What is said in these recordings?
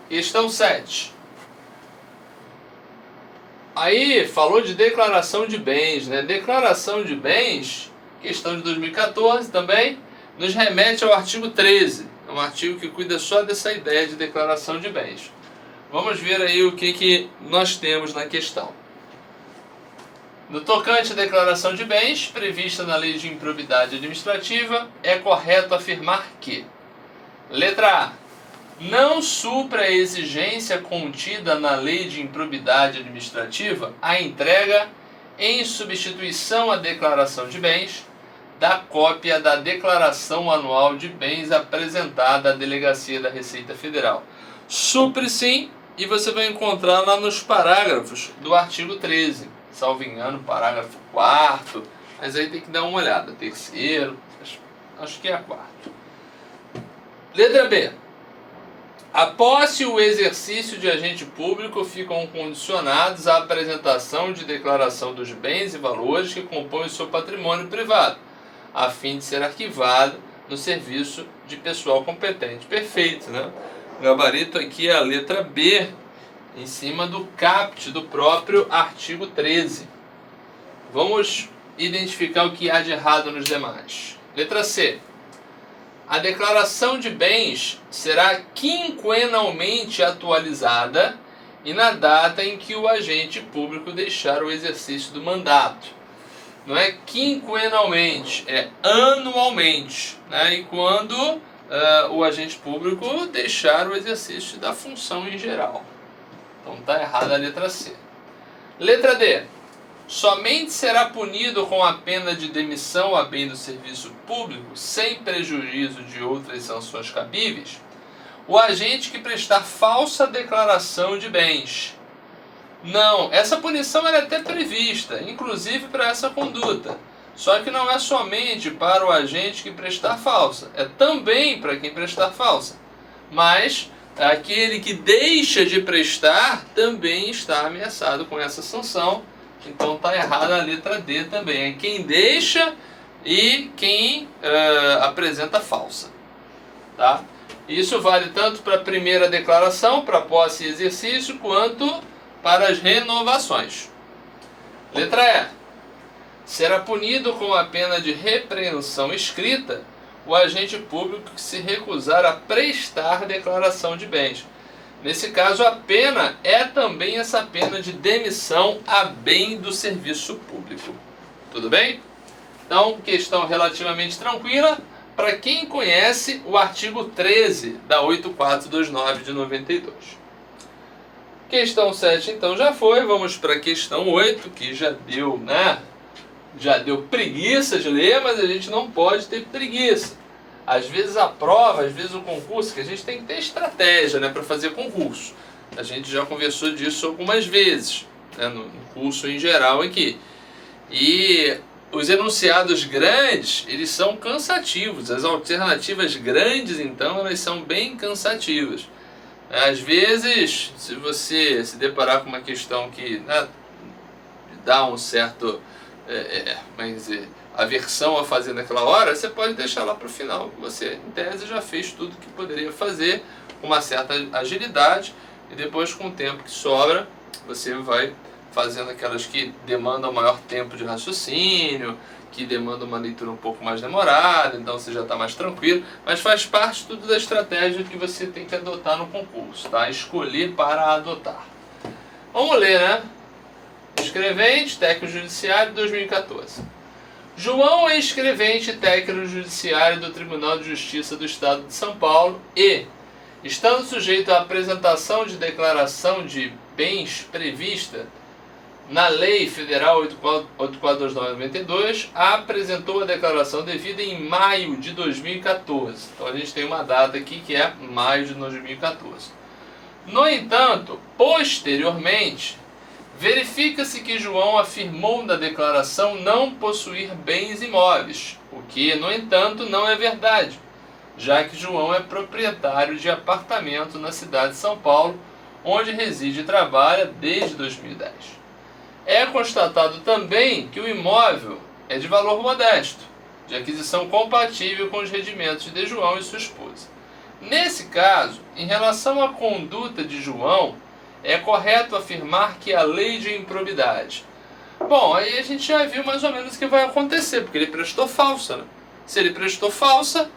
Questão 7. Aí falou de declaração de bens, né? Declaração de bens, questão de 2014 também, nos remete ao artigo 13. É um artigo que cuida só dessa ideia de declaração de bens. Vamos ver aí o que nós temos na questão. No tocante à declaração de bens, prevista na Lei de Improbidade Administrativa, é correto afirmar que: letra A. Não supra a exigência contida na Lei de Improbidade Administrativa a entrega, em substituição à declaração de bens, da cópia da Declaração Anual de Bens apresentada à Delegacia da Receita Federal. Supre sim, e você vai encontrar lá nos parágrafos do artigo 13. Salvo engano, parágrafo 4º, mas aí tem que dar uma olhada. 3º, acho que é a 4ª. Letra B. A posse e o exercício de agente público ficam condicionados à apresentação de declaração dos bens e valores que compõem o seu patrimônio privado, a fim de ser arquivado no serviço de pessoal competente. Perfeito, né? O gabarito aqui é a letra B, em cima do caput do próprio artigo 13. Vamos identificar o que há de errado nos demais. Letra C. A declaração de bens será quinquenalmente atualizada e na data em que o agente público deixar o exercício do mandato. Não é quinquenalmente, é anualmente, né? E quando o agente público deixar o exercício da função em geral. Então está errada a letra C. Letra D. Somente será punido com a pena de demissão a bem do serviço público, sem prejuízo de outras sanções cabíveis, o agente que prestar falsa declaração de bens. Não, essa punição é até prevista, inclusive para essa conduta. Só que não é somente para o agente que prestar falsa, é também para quem prestar falsa. Mas aquele que deixa de prestar também está ameaçado com essa sanção. Então está errada a letra D também. É quem deixa e quem apresenta falsa. Tá? Isso vale tanto para a primeira declaração, para posse e exercício, quanto para as renovações. Letra E. Será punido com a pena de repreensão escrita o agente público que se recusar a prestar declaração de bens. Nesse caso, a pena é também essa pena de demissão a bem do serviço público. Tudo bem? Então, questão relativamente tranquila para quem conhece o artigo 13 da 8429 de 92. Questão 7, então, já foi. Vamos para a questão 8, que já deu, né? Já deu preguiça de ler, mas a gente não pode ter preguiça. Às vezes a prova, às vezes o concurso, que a gente tem que ter estratégia, né, para fazer concurso. A gente já conversou disso algumas vezes, né, no curso em geral aqui. E os enunciados grandes, eles são cansativos. As alternativas grandes, então, elas são bem cansativas. Às vezes, se você se deparar com uma questão que, né, dá um certo aversão a fazer naquela hora, você pode deixar lá para o final. Você, em tese, já fez tudo que poderia fazer com uma certa agilidade e depois, com o tempo que sobra, você vai fazendo aquelas que demandam maior tempo de raciocínio, que demandam uma leitura um pouco mais demorada, então você já está mais tranquilo, mas faz parte tudo da estratégia que você tem que adotar no concurso, tá? Escolher para adotar. Vamos ler, né? Escrevente, técnico judiciário, 2014. João é escrevente técnico judiciário do Tribunal de Justiça do Estado de São Paulo e, estando sujeito à apresentação de declaração de bens prevista na Lei Federal 8429/92, apresentou a declaração devida em maio de 2014. Então a gente tem uma data aqui que é maio de 2014. No entanto, posteriormente, verifica-se que João afirmou na declaração não possuir bens imóveis, o que, no entanto, não é verdade, já que João é proprietário de apartamento na cidade de São Paulo, onde reside e trabalha desde 2010. É constatado também que o imóvel é de valor modesto, de aquisição compatível com os rendimentos de João e sua esposa. Nesse caso, em relação à conduta de João, é correto afirmar que a lei de improbidade. Bom, aí a gente já viu mais ou menos o que vai acontecer, porque ele prestou falsa, né? Se ele prestou falsa,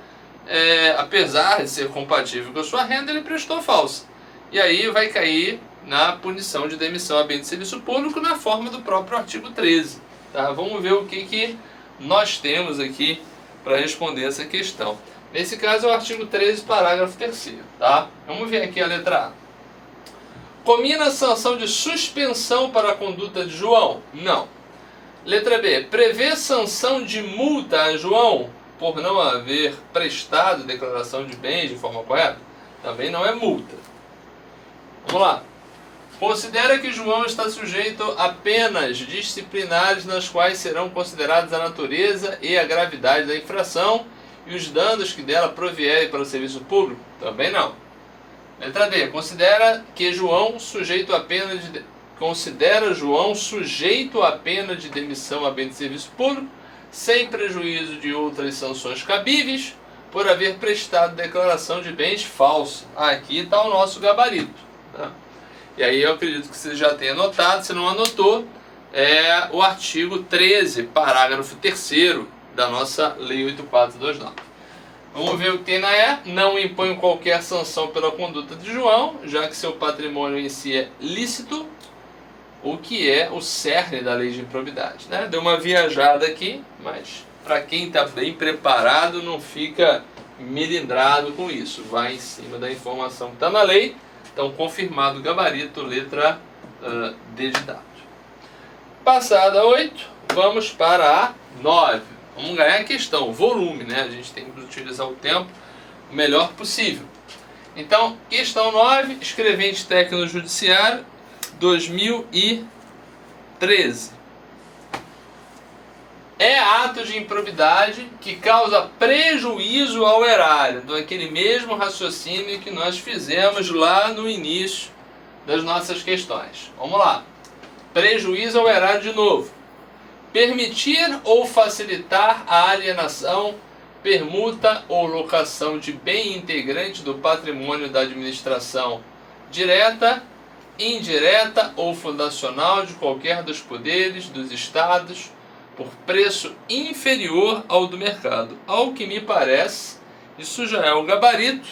apesar de ser compatível com a sua renda, ele prestou falsa. E aí vai cair na punição de demissão a bem de serviço público na forma do próprio artigo 13. Tá? Vamos ver o que nós temos aqui para responder essa questão. Nesse caso é o artigo 13, parágrafo 3º. Tá? Vamos ver aqui a letra A. Comina a sanção de suspensão para a conduta de João? Não. Letra B. Prevê sanção de multa a João por não haver prestado declaração de bens de forma correta? Também não é multa. Vamos lá. Considera que João está sujeito a penas disciplinares nas quais serão consideradas a natureza e a gravidade da infração e os danos que dela provierem para o serviço público? Também não. Letra D. Considera João sujeito a pena de demissão a bem de serviço público, sem prejuízo de outras sanções cabíveis, por haver prestado declaração de bens falsa. Aqui está o nosso gabarito. Tá? E aí eu acredito que você já tenha anotado, se não anotou, é o artigo 13, parágrafo 3º da nossa Lei 8429. Vamos ver o que tem na E. Não impõe qualquer sanção pela conduta de João, já que seu patrimônio em si é lícito, o que é o cerne da lei de improbidade. Né? Deu uma viajada aqui, mas para quem está bem preparado não fica melindrado com isso. Vai em cima da informação que está na lei. Então, confirmado o gabarito, letra D de dado. Passada a 8, vamos para a 9. Vamos ganhar a questão, volume, né? A gente tem que utilizar o tempo o melhor possível. Então, questão 9, escrevente técnico judiciário, 2013. É ato de improbidade que causa prejuízo ao erário, daquele mesmo raciocínio que nós fizemos lá no início das nossas questões. Vamos lá. Prejuízo ao erário de novo. Permitir ou facilitar a alienação, permuta ou locação de bem integrante do patrimônio da administração direta, indireta ou fundacional de qualquer dos poderes dos estados por preço inferior ao do mercado. Ao que me parece, isso já é o gabarito,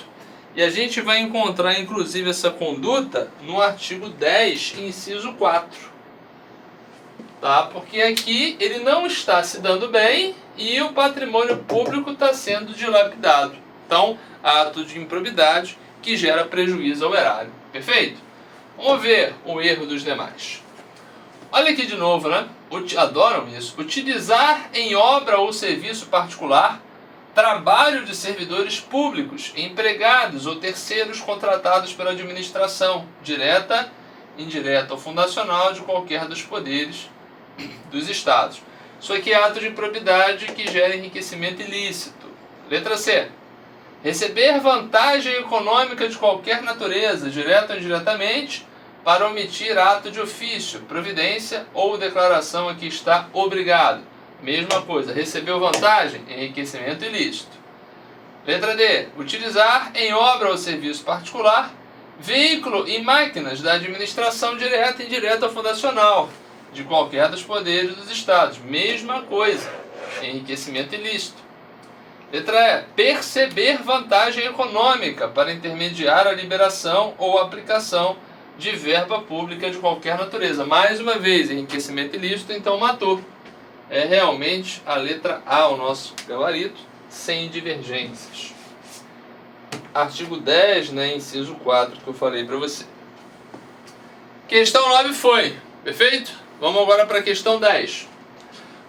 e a gente vai encontrar inclusive essa conduta no artigo 10, inciso 4. Tá? Porque aqui ele não está se dando bem e o patrimônio público está sendo dilapidado. Então, ato de improbidade que gera prejuízo ao erário. Perfeito? Vamos ver o erro dos demais. Olha aqui de novo, né? Adoram isso. Utilizar em obra ou serviço particular trabalho de servidores públicos, empregados ou terceiros contratados pela administração, direta, indireta ou fundacional de qualquer dos poderes dos estados. Isso aqui é ato de improbidade que gera enriquecimento ilícito. Letra C. Receber vantagem econômica de qualquer natureza, direta ou indiretamente, para omitir ato de ofício, providência ou declaração a que está obrigado. Mesma coisa, recebeu vantagem, enriquecimento ilícito. Letra D. Utilizar em obra ou serviço particular veículo e máquinas da administração direta, indireta ou fundacional de qualquer dos poderes dos estados. Mesma coisa, enriquecimento ilícito. Letra E. Perceber vantagem econômica para intermediar a liberação ou aplicação de verba pública de qualquer natureza. Mais uma vez, enriquecimento ilícito, então matou. É realmente a letra A, o nosso gabarito, sem divergências. Artigo 10, né, inciso 4, que eu falei para você. Questão 9 foi, perfeito? Vamos agora para a questão 10.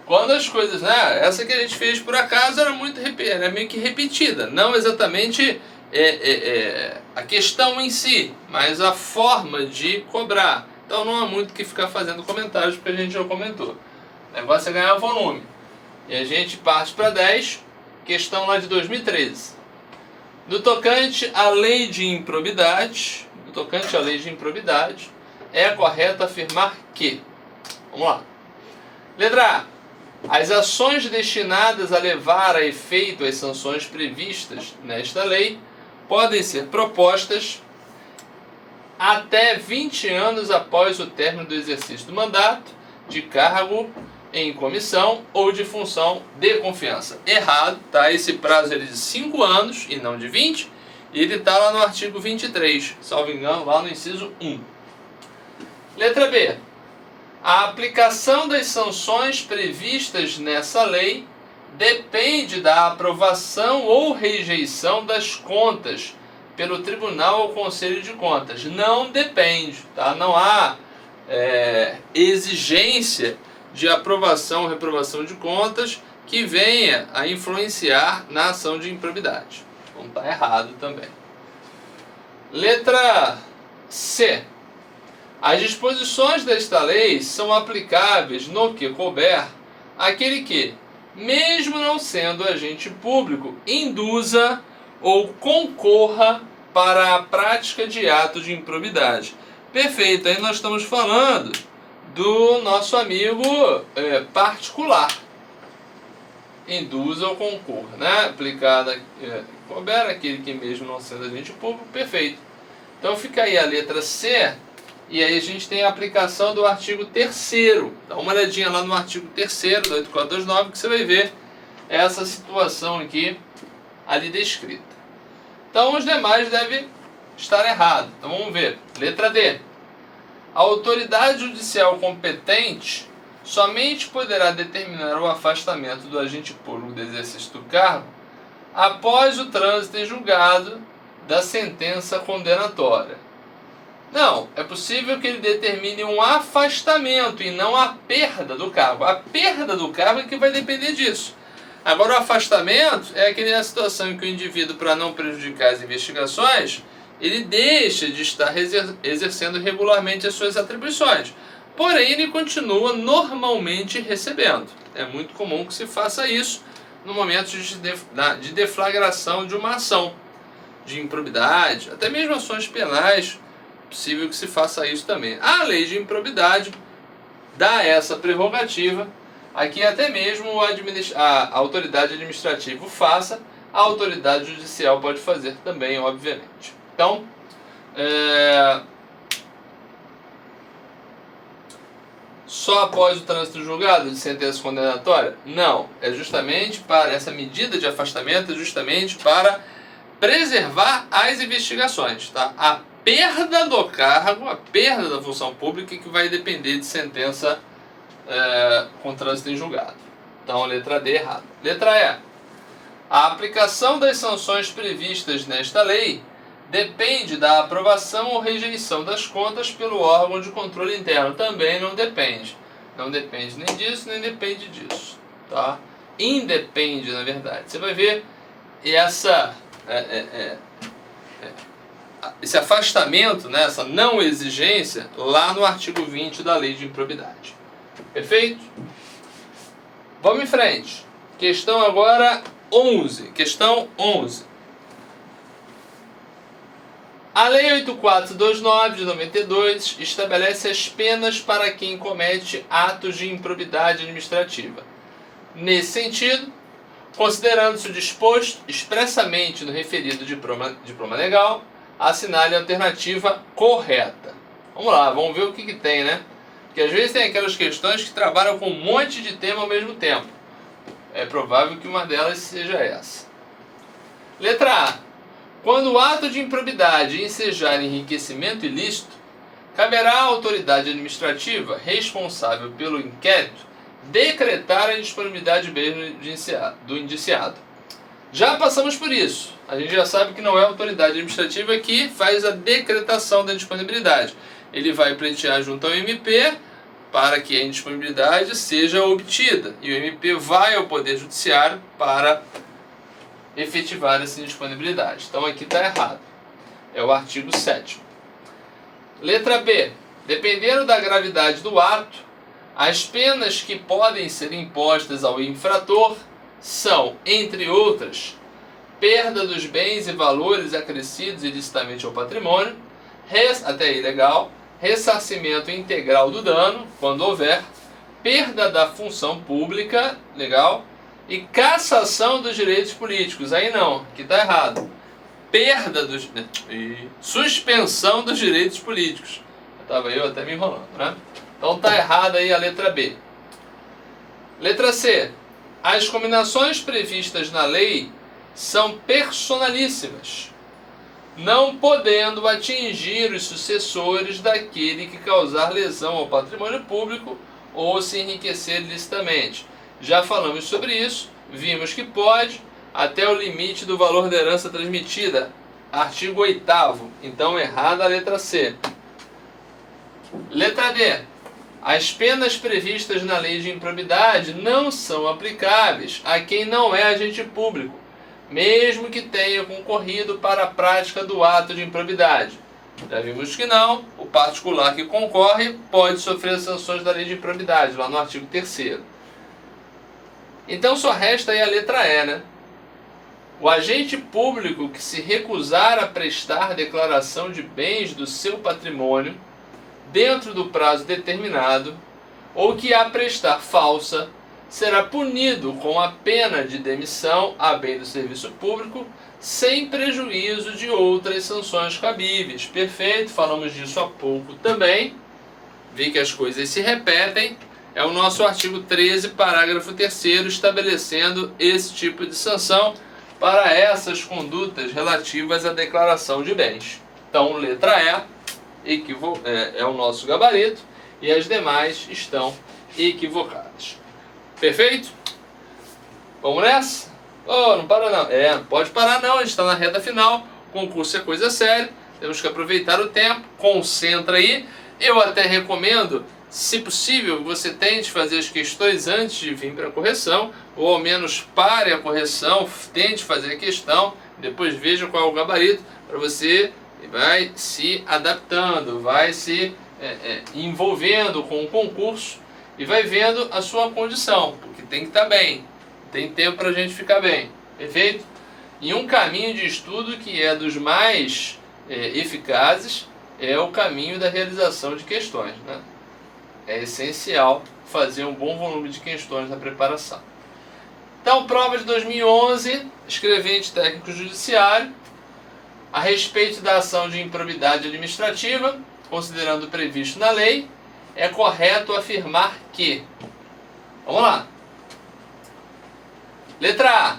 Quando as coisas, né, essa que a gente fez por acaso era meio que repetida, não exatamente a questão em si, mas a forma de cobrar. Então não há muito que ficar fazendo comentários, porque a gente já comentou. O negócio é ganhar volume. E a gente parte para 10, questão lá de 2013. No tocante à lei de improbidade, é correto afirmar que... Vamos lá. Letra A. As ações destinadas a levar a efeito as sanções previstas nesta lei podem ser propostas até 20 anos após o término do exercício do mandato, de cargo em comissão ou de função de confiança. Errado, tá? Esse prazo é de 5 anos e não de 20, e ele está lá no artigo 23, salvo engano, lá no inciso 1. Letra B. A aplicação das sanções previstas nessa lei depende da aprovação ou rejeição das contas pelo Tribunal ou Conselho de Contas. Não depende, tá? Não há exigência de aprovação ou reprovação de contas que venha a influenciar na ação de improbidade. Então está errado também. Letra C. As disposições desta lei são aplicáveis no que couber àquele que, mesmo não sendo agente público, induza ou concorra para a prática de ato de improbidade. Perfeito, aí nós estamos falando do nosso amigo particular. Induza ou concorra, né? Aplicada couber aquele que mesmo não sendo agente público, perfeito. Então fica aí a letra C, e aí a gente tem a aplicação do artigo 3º. Dá uma olhadinha lá no artigo 3º do 8429 que você vai ver essa situação aqui ali descrita. Então os demais devem estar errados. Então vamos ver. Letra D. A autoridade judicial competente somente poderá determinar o afastamento do agente público do exercício do cargo após o trânsito em julgado da sentença condenatória. Não, é possível que ele determine um afastamento e não a perda do cargo. A perda do cargo é que vai depender disso. Agora o afastamento é aquela situação em que o indivíduo, para não prejudicar as investigações, ele deixa de estar exercendo regularmente as suas atribuições. Porém, ele continua normalmente recebendo. É muito comum que se faça isso no momento de deflagração de uma ação de improbidade, até mesmo ações penais, é possível que se faça isso também. A lei de improbidade dá essa prerrogativa, aqui até mesmo a autoridade administrativa o faça, a autoridade judicial pode fazer também, obviamente. Então, só após o trânsito julgado de sentença condenatória? Não, é justamente para essa medida de afastamento, é justamente para preservar as investigações, tá? A perda do cargo, a perda da função pública que vai depender de sentença com trânsito em julgado. Então, letra D errada. Letra E. A aplicação das sanções previstas nesta lei depende da aprovação ou rejeição das contas pelo órgão de controle interno. Também não depende. Não depende nem disso, nem depende disso. Tá? Independe, na verdade. Você vai ver esse afastamento, né, essa não exigência, lá no artigo 20 da Lei de Improbidade. Perfeito? Vamos em frente. Questão agora 11. Questão 11. A Lei 8429 de 92 estabelece as penas para quem comete atos de improbidade administrativa. Nesse sentido, considerando-se o disposto expressamente no referido diploma legal, assinale a alternativa correta. Vamos lá, vamos ver o que tem, né? Porque às vezes tem aquelas questões que trabalham com um monte de tema ao mesmo tempo. É provável que uma delas seja essa. Letra A. Quando o ato de improbidade ensejar enriquecimento ilícito, caberá à autoridade administrativa responsável pelo inquérito decretar a indisponibilidade do indiciado. Já passamos por isso. A gente já sabe que não é a autoridade administrativa que faz a decretação da indisponibilidade. Ele vai pleitear junto ao MP para que a indisponibilidade seja obtida. E o MP vai ao Poder Judiciário para efetivar essa indisponibilidade. Então aqui está errado. É o artigo 7º. Letra B. Dependendo da gravidade do ato, as penas que podem ser impostas ao infrator são, entre outras, perda dos bens e valores acrescidos ilicitamente ao patrimônio, até aí legal, ressarcimento integral do dano, quando houver, perda da função pública, legal, e cassação dos direitos políticos, aí não, aqui está errado. perda dos... suspensão dos direitos políticos. Estava eu até me enrolando, né? Então tá errada aí a letra B. Letra C. As combinações previstas na lei são personalíssimas, não podendo atingir os sucessores daquele que causar lesão ao patrimônio público ou se enriquecer ilicitamente. Já falamos sobre isso, vimos que pode até o limite do valor da herança transmitida. Artigo 8º. Então errada a letra C. Letra D. As penas previstas na lei de improbidade não são aplicáveis a quem não é agente público, mesmo que tenha concorrido para a prática do ato de improbidade. Já vimos que não, o particular que concorre pode sofrer as sanções da lei de improbidade, lá no artigo 3º. Então só resta aí a letra E, né? O agente público que se recusar a prestar declaração de bens do seu patrimônio dentro do prazo determinado, ou que a prestar falsa, será punido com a pena de demissão a bem do serviço público, sem prejuízo de outras sanções cabíveis. Perfeito, falamos disso há pouco também. Vi que as coisas se repetem. É o nosso artigo 13, parágrafo 3º, estabelecendo esse tipo de sanção para essas condutas relativas à declaração de bens. Então, letra E é o nosso gabarito e as demais estão equivocadas. Perfeito? Vamos nessa? Oh, não para não. Pode parar não, a gente está na reta final. O concurso é coisa séria, temos que aproveitar o tempo. Concentra aí. Eu até recomendo, se possível, você tente fazer as questões antes de vir para a correção, ou ao menos pare a correção, tente fazer a questão, depois veja qual é o gabarito, para você vai se adaptando, vai se envolvendo com o concurso e vai vendo a sua condição, porque tem que estar bem, tem tempo para a gente ficar bem, perfeito? E um caminho de estudo que é dos mais eficazes é o caminho da realização de questões, né? É essencial fazer um bom volume de questões na preparação. Então, prova de 2011, escrevente técnico judiciário, a respeito da ação de improbidade administrativa, considerando o previsto na lei, é correto afirmar que... Vamos lá. Letra A.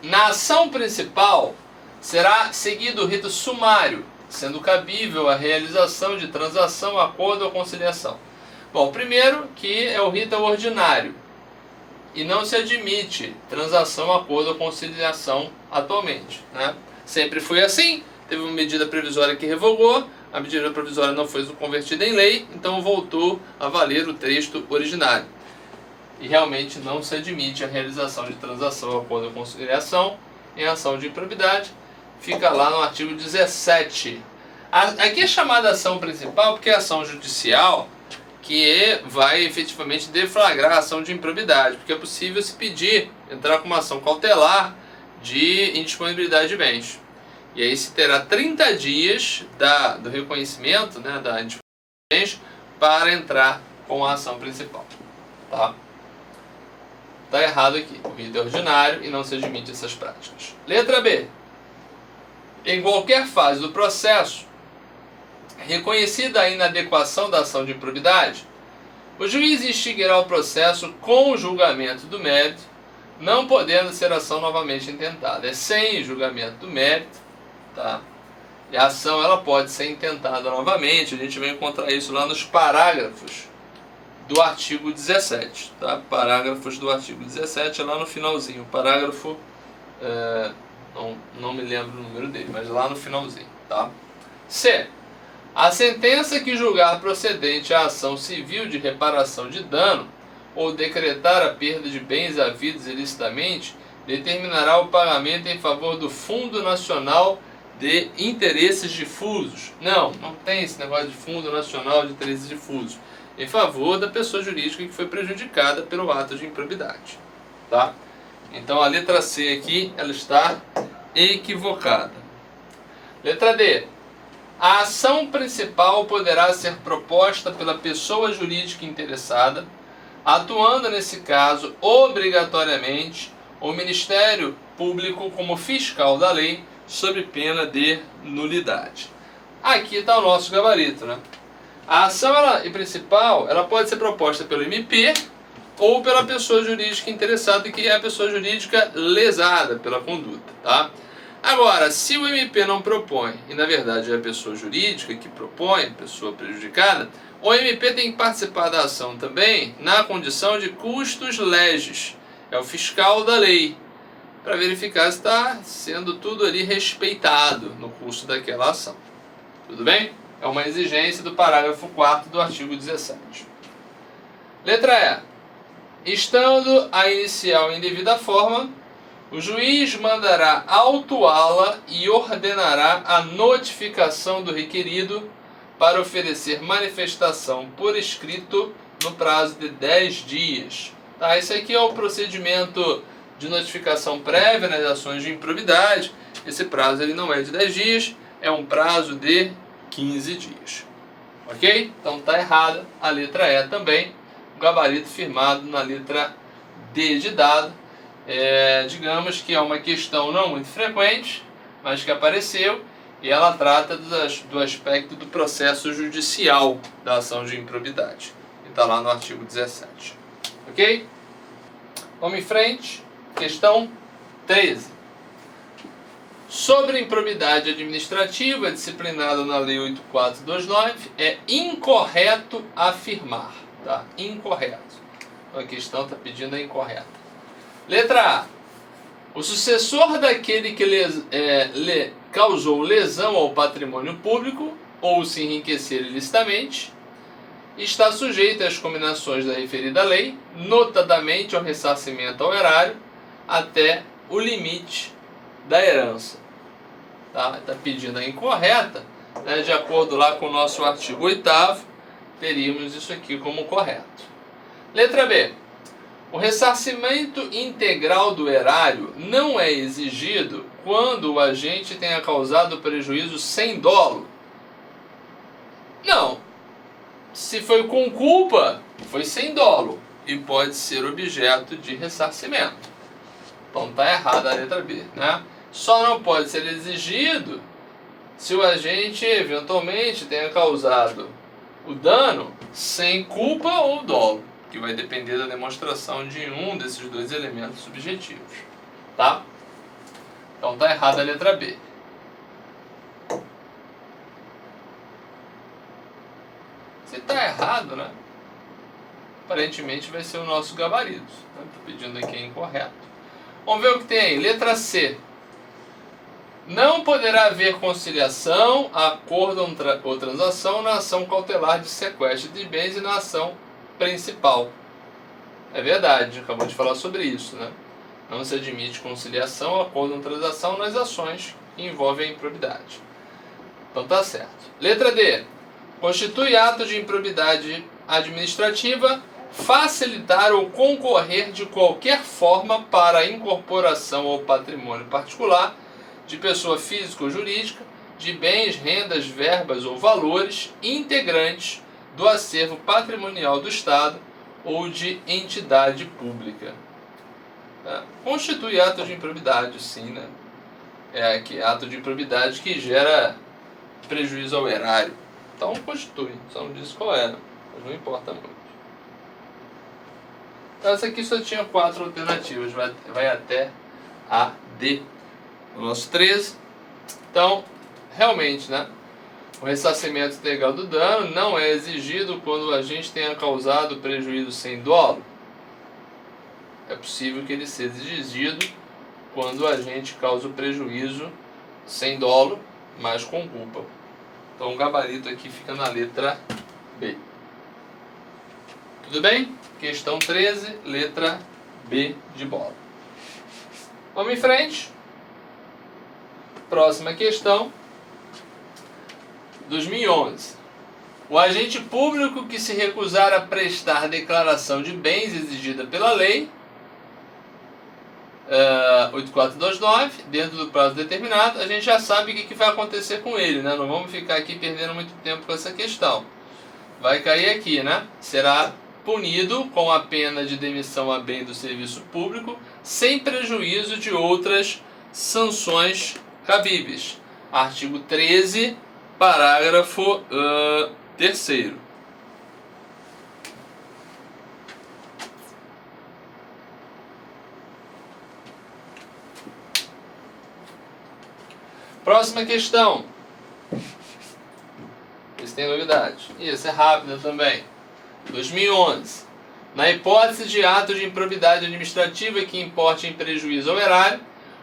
Na ação principal, será seguido o rito sumário, sendo cabível a realização de transação, acordo ou conciliação. Bom, primeiro que é o rito ordinário e não se admite transação, acordo ou conciliação atualmente, né? Sempre foi assim, teve uma medida provisória que revogou, a medida provisória não foi convertida em lei, então voltou a valer o texto originário. E realmente não se admite a realização de transação, acordo ou conciliação em ação de improbidade, fica lá no artigo 17. Aqui é chamada ação principal porque é ação judicial que vai efetivamente deflagrar a ação de improbidade, porque é possível se pedir, entrar com uma ação cautelar de indisponibilidade de bens. E aí se terá 30 dias do reconhecimento, né, da indisponibilidade de bens para entrar com a ação principal. Tá? Tá errado aqui. O rito é ordinário e não se admite essas práticas. Letra B. Em qualquer fase do processo, reconhecida a inadequação da ação de improbidade, o juiz extinguirá o processo com o julgamento do mérito, não podendo ser ação novamente intentada. É sem julgamento do mérito, tá? E a ação ela pode ser intentada novamente. A gente vai encontrar isso lá nos parágrafos do artigo 17, tá? Parágrafos do artigo 17 é lá no finalzinho. O parágrafo, não me lembro o número dele, mas lá no finalzinho, tá? C. A sentença que julgar procedente a ação civil de reparação de dano ou decretar a perda de bens havidos ilicitamente determinará o pagamento em favor do Fundo Nacional de Interesses Difusos. Não tem esse negócio de Fundo Nacional de Interesses Difusos. Em favor da pessoa jurídica que foi prejudicada pelo ato de improbidade. Tá? Então a letra C aqui ela está equivocada. Letra D. A ação principal poderá ser proposta pela pessoa jurídica interessada, atuando nesse caso obrigatoriamente o Ministério Público como fiscal da lei, sob pena de nulidade. Aqui está o nosso gabarito, né? A ação principal ela pode ser proposta pelo MP ou pela pessoa jurídica interessada, que é a pessoa jurídica lesada pela conduta, tá? Agora, se o MP não propõe, e na verdade é a pessoa jurídica que propõe, a pessoa prejudicada, o MP tem que participar da ação também na condição de custos legis, é o fiscal da lei, para verificar se está sendo tudo ali respeitado no curso daquela ação. Tudo bem? É uma exigência do parágrafo 4º do artigo 17. Letra E. Estando a inicial em devida forma, o juiz mandará autuá-la e ordenará a notificação do requerido para oferecer manifestação por escrito no prazo de 10 dias. Tá? Esse aqui é o procedimento de notificação prévia nas ações de improbidade. Esse prazo ele não é de 10 dias, é um prazo de 15 dias. Ok? Então está errada a letra E também. O gabarito firmado na letra D de dado. Digamos que é uma questão não muito frequente, mas que apareceu, e ela trata do aspecto do processo judicial da ação de improbidade. E está lá no artigo 17. Ok? Vamos em frente. Questão 13. Sobre improbidade administrativa, disciplinada na Lei 8429, é incorreto afirmar. Tá? Incorreto. Então a questão está pedindo a incorreta. Letra A. O sucessor daquele que causou lesão ao patrimônio público ou se enriquecer ilicitamente está sujeito às combinações da referida lei, notadamente ao ressarcimento ao erário, até o limite da herança. Tá pedindo a incorreta, né? De acordo lá com o nosso artigo 8º, teríamos isso aqui como correto. Letra B. O ressarcimento integral do erário não é exigido quando o agente tenha causado prejuízo sem dolo. Não. Se foi com culpa, foi sem dolo e pode ser objeto de ressarcimento. Então está errada a letra B, né? Só não pode ser exigido se o agente eventualmente tenha causado o dano sem culpa ou dolo, que vai depender da demonstração de um desses dois elementos subjetivos, tá? Então está errada a letra B. Se está errado, né? Aparentemente vai ser o nosso gabarito. Estou pedindo aqui incorreto. Vamos ver o que tem aí. Letra C. Não poderá haver conciliação, acordo ou transação na ação cautelar de sequestro de bens e na ação principal. É verdade, acabou de falar sobre isso, né? Não se admite conciliação, acordo ou transação nas ações que envolvem a improbidade. Então tá certo. Letra D. Constitui ato de improbidade administrativa facilitar ou concorrer de qualquer forma para a incorporação ao patrimônio particular de pessoa física ou jurídica, de bens, rendas, verbas ou valores integrantes do acervo patrimonial do Estado ou de entidade pública. Tá? Constitui ato de improbidade, sim, né? É ato de improbidade que gera prejuízo ao erário. Então constitui, só não diz qual é, mas não importa muito. Então essa aqui só tinha 4 alternativas, vai até a D. O nosso 13. Então, realmente, né? O ressarcimento integral do dano não é exigido quando o agente tenha causado prejuízo sem dolo. É possível que ele seja exigido quando o agente causa o prejuízo sem dolo, mas com culpa. Então o gabarito aqui fica na letra B. Tudo bem? Questão 13, letra B de bola. Vamos em frente. Próxima questão. 2011. O agente público que se recusar a prestar declaração de bens exigida pela lei 8429, dentro do prazo determinado, a gente já sabe o que vai acontecer com ele, né? Não vamos ficar aqui perdendo muito tempo com essa questão. Vai cair aqui, né? Será punido com a pena de demissão a bem do serviço público, sem prejuízo de outras sanções cabíveis. Artigo 13, parágrafo 3º. Próxima questão. Esse tem novidade. E esse é rápido também. 2011. Na hipótese de ato de improbidade administrativa que importe em prejuízo ao erário,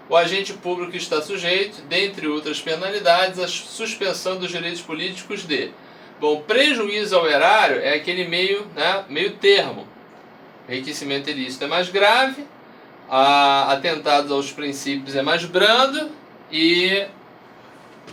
o agente público está sujeito, dentre outras penalidades, à suspensão dos direitos políticos de... Bom, prejuízo ao erário é aquele meio termo. Enriquecimento ilícito é mais grave, atentados aos princípios é mais brando e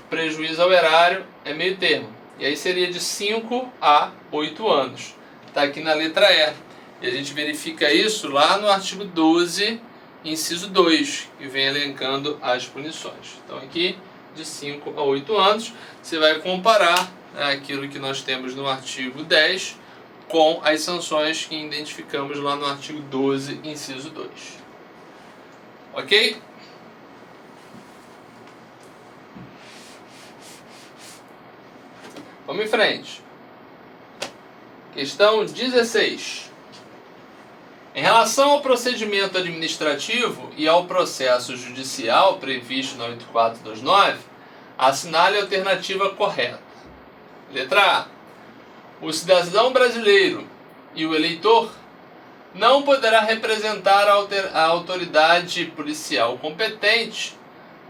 prejuízo ao erário é meio termo. E aí seria de 5 a 8 anos. Está aqui na letra E. E a gente verifica isso lá no artigo 12, inciso 2, que vem elencando as punições. Então aqui, de 5 a 8 anos, você vai comparar aquilo que nós temos no artigo 10 com as sanções que identificamos lá no artigo 12, inciso 2. Ok? Vamos em frente. Questão 16. Em relação ao procedimento administrativo e ao processo judicial previsto na 8429, assinale a alternativa correta. Letra A. O cidadão brasileiro e o eleitor não poderá representar a autoridade policial competente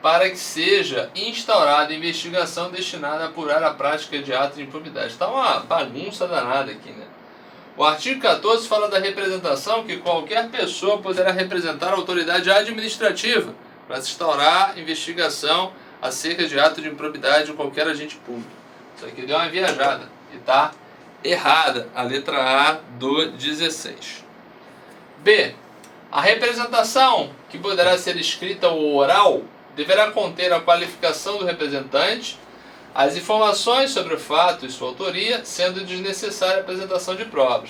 para que seja instaurada investigação destinada a apurar a prática de ato de improbidade. Está uma bagunça danada aqui, né? O artigo 14 fala da representação, que qualquer pessoa poderá representar a autoridade administrativa para se instaurar investigação acerca de ato de improbidade de qualquer agente público. Isso aqui deu uma viajada e está errada a letra A do 16. B. A representação, que poderá ser escrita ou oral, deverá conter a qualificação do representante, as informações sobre o fato e sua autoria, sendo desnecessária a apresentação de provas.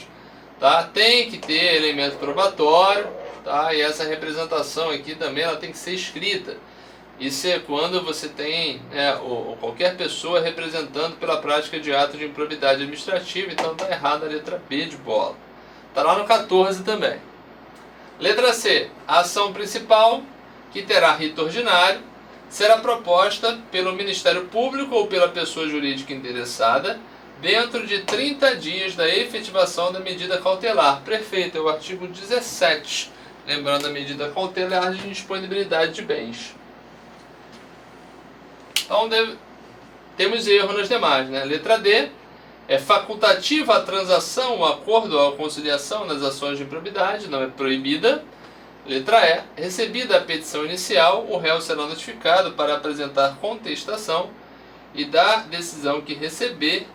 Tá? Tem que ter elemento probatório, tá? E essa representação aqui também ela tem que ser escrita. Isso é quando você tem ou qualquer pessoa representando pela prática de ato de improbidade administrativa, então está errada a letra B de bola. Está lá no 14 também. Letra C. A ação principal, que terá rito ordinário, será proposta pelo Ministério Público ou pela pessoa jurídica interessada dentro de 30 dias da efetivação da medida cautelar. Perfeito, é o artigo 17. Lembrando a medida cautelar de indisponibilidade de bens. Então temos erro nas demais, né? Letra D. É facultativa a transação, o acordo ou a conciliação nas ações de improbidade, não é proibida. Letra E. Recebida a petição inicial, o réu será notificado para apresentar contestação e da decisão que receber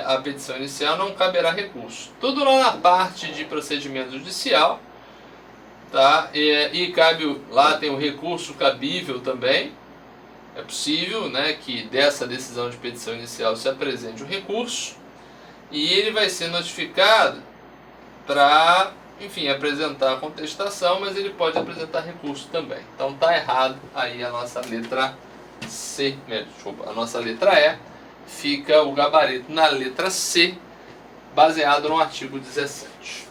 a petição inicial não caberá recurso. Tudo lá na parte de procedimento judicial, tá? E cabe, lá tem o recurso cabível também. É possível, né, que dessa decisão de petição inicial se apresente o recurso e ele vai ser notificado para, enfim, apresentar a contestação, mas ele pode apresentar recurso também. Então está errado aí a nossa letra C, desculpa, a nossa letra E, fica o gabarito na letra C, baseado no artigo 17.